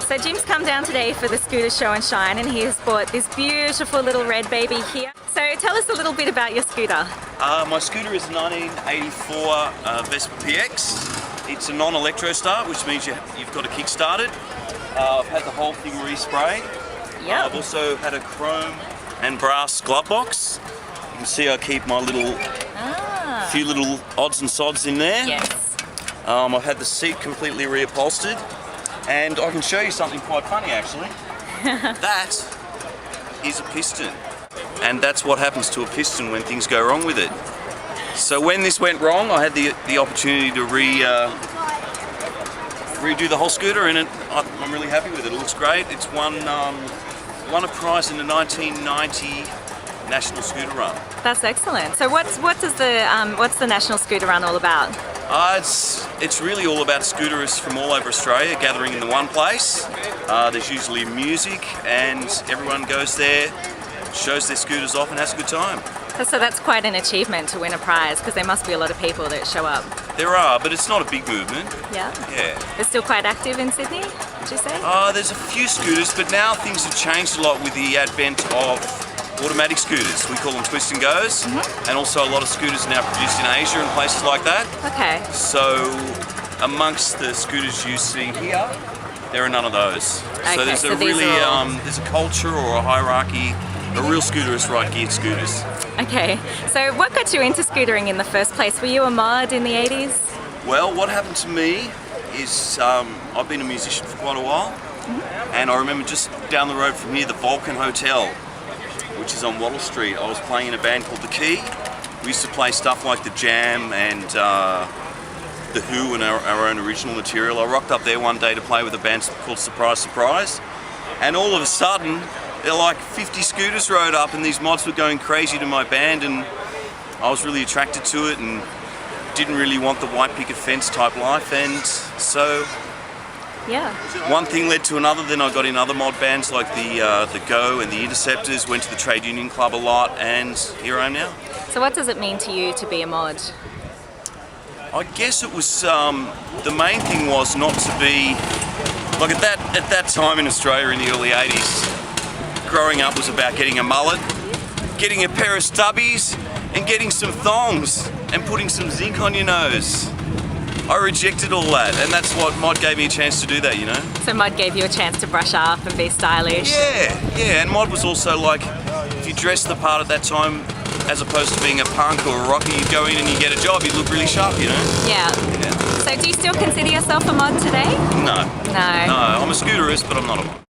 So Jim's come down today for the scooter show and shine, and he has bought this beautiful little red baby here. So tell us a little bit about your scooter. My scooter is a 1984 Vespa PX. It's a non-electro start, which means you've got to kickstart it. I've had the whole thing resprayed. Yep. I've also had a chrome and brass glove box. You can see I keep my few little odds and sods in there. Yes. I've had the seat completely reupholstered, and I can show you something quite funny actually. That is a piston, and that's what happens to a piston when things go wrong with it. So when this went wrong, I had the opportunity to redo the whole scooter, and I'm really happy with it. It looks great. It's won a prize in the 1990 National Scooter Run. That's excellent. So what's the National Scooter Run all about? It's really all about scooterists from all over Australia gathering in the one place. There's usually music, and everyone goes there, shows their scooters off, and has a good time. So that's quite an achievement to win a prize, because there must be a lot of people that show up. There are, but it's not a big movement. Yeah? Yeah. They're still quite active in Sydney, would you say? There's a few scooters, but now things have changed a lot with the advent of automatic scooters. We call them twist and goes, and also a lot of scooters are now produced in Asia and places like that. Okay. So amongst the scooters you see here, there are none of those. Okay, so there's there's a culture or a hierarchy. The real scooterists ride geared scooters. Okay, so what got you into scootering in the first place? Were you a mod in the 80s? Well, what happened to me is I've been a musician for quite a while, and I remember just down the road from here, the Vulcan Hotel, which is on Wattle Street. I was playing in a band called The Key. We used to play stuff like The Jam and The Who and our own original material. I rocked up there one day to play with a band called Surprise Surprise, and all of a sudden there were like 50 scooters rode up, and these mods were going crazy to my band, and I was really attracted to it and didn't really want the white picket fence type life, and so yeah. One thing led to another. Then I got in other mod bands like the Go and The Interceptors, went to the Trade Union Club a lot, and here I am now. So what does it mean to you to be a mod? I guess it was, the main thing was not to be, like at that time in Australia in the early 80s, growing up was about getting a mullet, getting a pair of stubbies, and getting some thongs, and putting some zinc on your nose. I rejected all that, and that's what mod gave me a chance to do that, you know? So mod gave you a chance to brush up and be stylish? Yeah, and mod was also like, if you dressed the part at that time, as opposed to being a punk or a rocker, you'd go in and you get a job, you'd look really sharp, you know? Yeah. So do you still consider yourself a mod today? No. No. No, I'm a scooterist, but I'm not a mod.